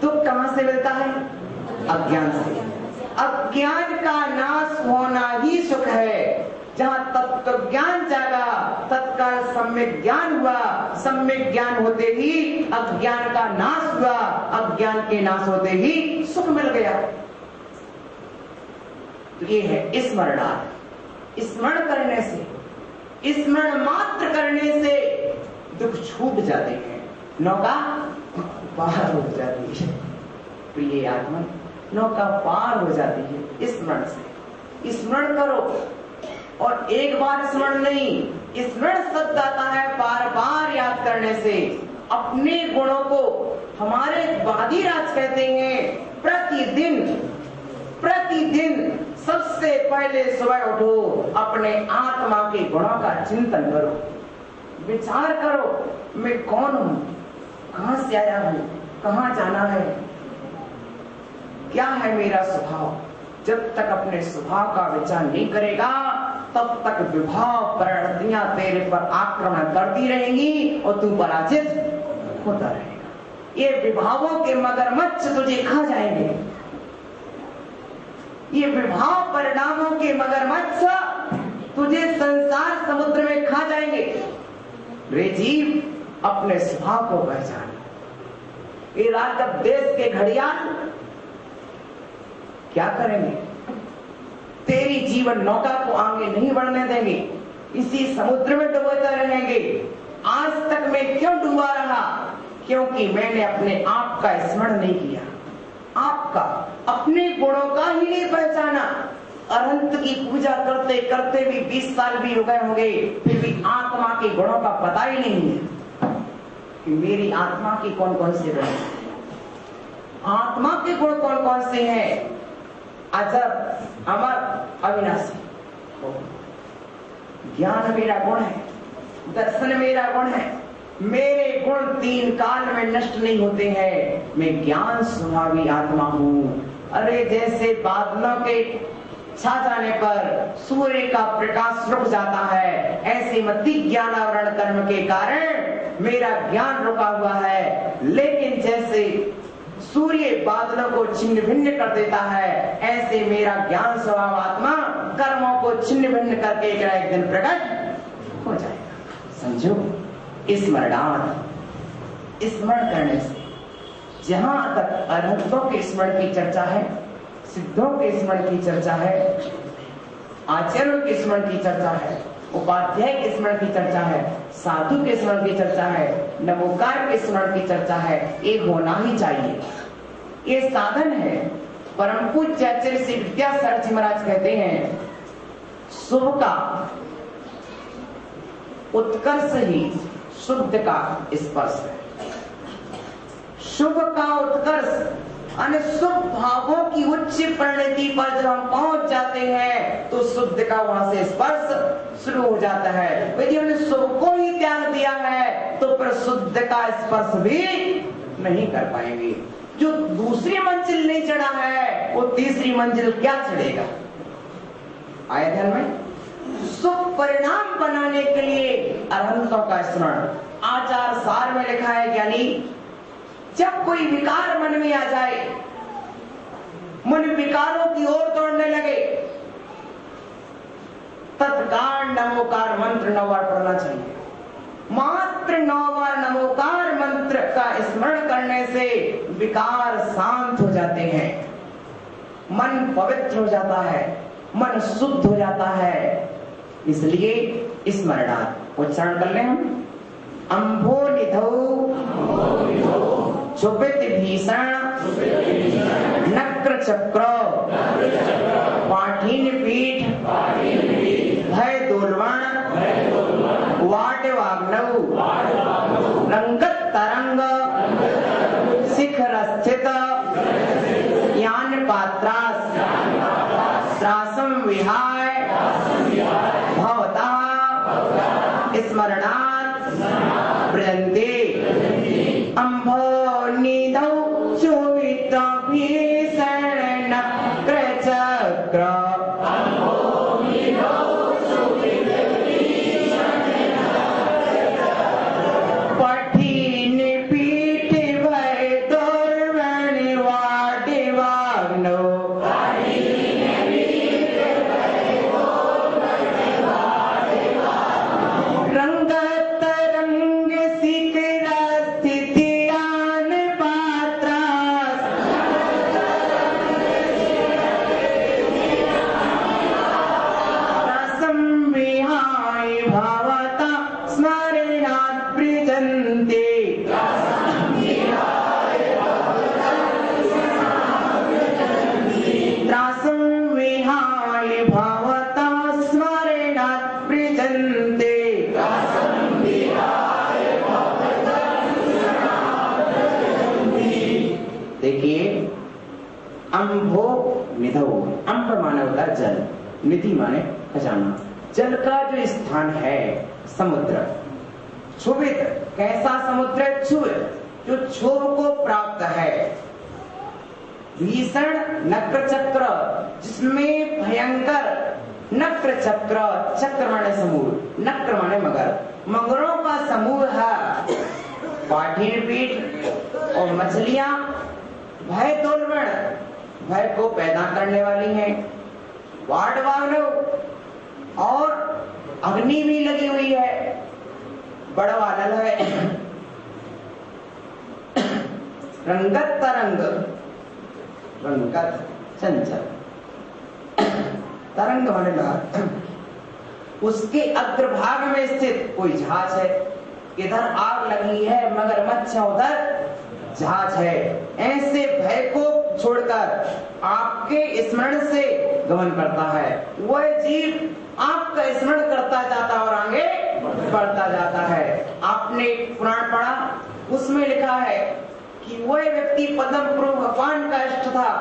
दुख कहां से मिलता है? अज्ञान से। अज्ञान का नाश होना ही सुख है। जहां तत्व ज्ञान जागा, तत्काल सम्यक ज्ञान हुआ, सम्यक ज्ञान होते ही अज्ञान का नाश हुआ, अज्ञान के नाश होते ही सुख मिल गया। तो ये है स्मरणार्थ। स्मरण करने से, स्मरण मात्र करने से दुख छूट जाते हैं, नौका पार हो जाती है। प्रिय आत्मा, नौका पार हो जाती है स्मरण से। स्मरण करो, और एक बार स्मरण नहीं, स्मरण शब्द आता है बार बार याद करने से। अपने गुणों को हमारे वादीराज कहते हैं, प्रतिदिन सबसे पहले सुबह उठो, अपने आत्मा के गुणों का चिंतन करो, विचार करो, मैं कौन हूं, कहां से आया हूं, कहां जाना है, क्या है मेरा स्वभाव, जब तक अपने स्वभाव का विचार नहीं करेगा तब तक विभाव प्रवृत्तियां तेरे पर आक्रमण करती रहेंगी और तू पराजित होता रहेगा। ये विभावों के मगरमच्छ तुझे खा जाएंगे। ये विभाव परिणामों के मगरमच्छ तुझे संसार समुद्र में खा जाएंगे। रे जीव अपने स्वभाव को पहचान। ये राजद देश के घड़ियाल क्या करेंगे? तेरी जीवन नौका को आगे नहीं बढ़ने देंगे, इसी समुद्र में डूबते रहेंगे। आज तक मैं क्यों डूबा रहा? क्योंकि मैंने अपने आप का स्मरण नहीं किया, आपका अपने गुणों का ही नहीं पहचाना। अनंत की पूजा करते करते भी 20 साल भी हो गए होंगे, फिर भी आत्मा के गुणों का पता ही नहीं है कि मेरी आत्मा की कौन कौन से गुण, आत्मा के गुण कौन कौन से हैं। अजब अमर अविनाशी। ज्ञान मेरा गुण है, दर्शन मेरा गुण है। मेरे गुण 3 काल में नष्ट नहीं होते हैं। मैं ज्ञान स्वभावी आत्मा हूँ। अरे जैसे बादलों के छा जाने पर सूर्य का प्रकाश रुक जाता है, ऐसे मति ज्ञानावरण कर्म के कारण मेरा ज्ञान रुका हुआ है। लेकिन जैसे सूर्य बादलों को छिन्न भिन्न कर देता है, ऐसे मेरा ज्ञान स्वभाव आत्मा कर्मों को छिन्न भिन्न करके एक दिन प्रकट हो जाएगा। समझो, स्मरण करने से जहां तक अरहतों के स्मरण की चर्चा है, सिद्धों के स्मरण की चर्चा है, आचार्यों के स्मरण की चर्चा है, उपाध्याय के स्मरण की चर्चा है, साधु के स्मरण की चर्चा है, नमोकार के स्मरण की चर्चा है, ये होना ही चाहिए। ये साधन है। परम पूज्य आचार्य श्री विद्यासागर जी महाराज कहते हैं, शुभ का उत्कर्ष ही शुद्ध का स्पर्श है। शुभ का उत्कर्ष शुभ भावों की उच्च परिणति पर जब हम पहुंच जाते हैं तो शुद्ध का वहां से स्पर्श शुरू हो जाता है। यदि हमने शुभ को ही त्याग दिया है तो फिर शुद्ध का स्पर्श भी नहीं कर पाएंगे। जो दूसरी मंजिल नहीं चढ़ा है वो तीसरी मंजिल क्या चढ़ेगा? आया ध्यान में? शुभ परिणाम बनाने के लिए अरहंतों का स्मरण। आचार सार में लिखा है ज्ञानी, जब कोई विकार मन में आ जाए, मन विकारों की ओर दौड़ने लगे, तत्काल नमोकार मंत्र 9 बार पढ़ना चाहिए। मात्र 9 बार नमोकार मंत्र का स्मरण करने से विकार शांत हो जाते हैं, मन पवित्र हो जाता है, मन शुद्ध हो जाता है। इसलिए स्मरणार्थ उच्चारण कर ले हम। अम्भो निधौ क्षुभित भीषण नक्र चक्र पाठीन पीठ भय दोलवण वाट वाग्नौ रंगत तरंग शिखर स्थित यान पात्रास त्रासम विहाय भवता स्मरणात् प्रयन्ते अम्भो निधौ क्षुभित भीषण नक्र चक्र पठीन पीठ भय दोलवण वाट वाग्नौ रंगत तरंग शिखर स्थित यान पात्रास रसं विहाय भवता स्मरणात् प्रयन्ते त्रासं विहाय भवता स्मरणात् प्रयन्ते। देखिए, अम्भो निधौ, अम्भ माने होता है जल, निधि माने खजाना। जल का जो स्थान है समुद्र। क्षुभित, कैसा समुद्र? क्षुभित, जो क्षोभ को प्राप्त है। भीषण नक्र चक्र, जिसमें भयंकर नक्र चक्र, चक्र माने समूह, नक्र माने मगर, मगरों का समूह है, पाठीन पीठ और मछलियां भय तोलवण, भय को पैदा करने वाली हैं, वाड वानव और अग्नि भी लगी हुई है, बड़वानल है, रंगत तरंग, रंगत चंचल, तरंग माने लहर, उसके अग्रभाग में स्थित कोई जहाज है, इधर आग लगी है, मगरमच्छ उधर जहाज है। ऐसे भय को छोड़कर आपके स्मरण से गमन करता है, वह जीव आपका स्मरण करता जाता और आगे बढ़ता जाता है। आपने पुराण पढ़ा, उसमें लिखा है कि वह व्यक्ति पद्म प्रभु भगवान का इष्ट था,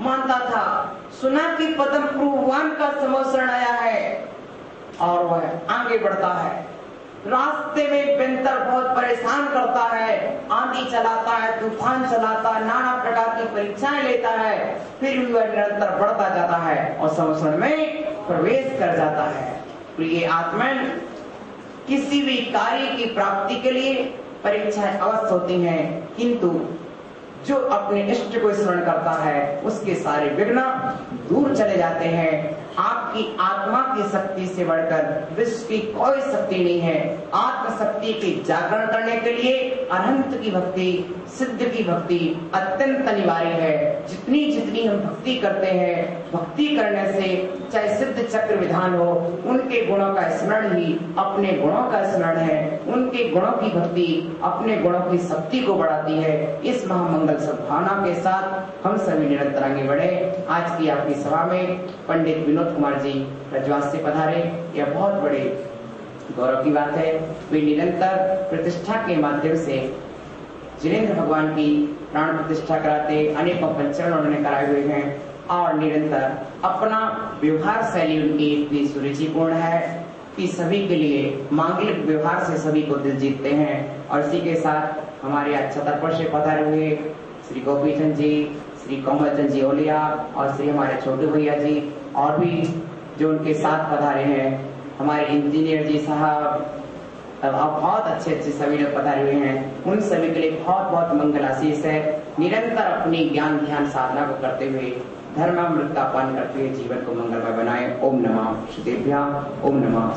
मानता था, सुना कि पद्म प्रभु भगवान का समोसरण आया है और वह आगे बढ़ता है। रास्ते में बेंतर बहुत परेशान करता है, आंधी चलाता है, तूफान चलाता है, नाना प्रकार की परीक्षाएं लेता है, फिर भी वह निरंतर बढ़ता जाता है और समोसरण में प्रवेश कर जाता है। प्रिय आत्मन, किसी भी कार्य की प्राप्ति के लिए परीक्षाएं अवश्य होती हैं, किंतु जो अपने इष्ट को स्मरण करता है उसके सारे विघ्न दूर चले जाते हैं। आपकी आत्मा की शक्ति से बढ़कर विश्व की कोई शक्ति नहीं है। आत्म शक्ति के जागरण करने के लिए अनंत की भक्ति, सिद्ध की भक्ति अत्यंत अनिवार्य है। जितनी जितनी हम भक्ति करते हैं, भक्ति करने से चाहे सिद्ध चक्र विधान हो, उनके गुणों का स्मरण ही अपने गुणों का स्मरण है। उनके गुणों की भक्ति अपने गुणों की शक्ति को बढ़ाती है। इस महामंगल सद्भावना के साथ हम सभी निरंतर आगे बढ़े। आज की आपकी सभा में पंडित विनोद कुमार जी रजवास से पधारे, यह बहुत बड़े गौरव की बात है। वे निरंतर प्रतिष्ठा के माध्यम से जिनेंद्र भगवान की प्राण प्रतिष्ठा कराते, अनेकों पंचरण उन्होंने कराए हुए हैं और निरंतर अपना व्यवहार शैली उनकी इतनी सुरुचिपूर्ण है कि सभी के लिए मांगलिक व्यवहार से सभी को दिल जीतते हैं। और इसी के साथ हमारे आज छतरपुर से पधारे हुए श्री गोपी चंद जी, श्री कोमल चंद जी ओलिया और श्री हमारे छोटे भैया जी और भी जो उनके साथ पधारे हैं, हमारे इंजीनियर जी साहब, बहुत अच्छे अच्छे सभी लोग पधारे हुए हैं। उन सभी के लिए बहुत बहुत मंगल आशीष है। निरंतर अपनी ज्ञान ध्यान साधना को करते हुए, धर्मामृत का पान करते हुए जीवन को मंगलमय बनाए। ओम नमः श्रीदेव्या, ओम नमः।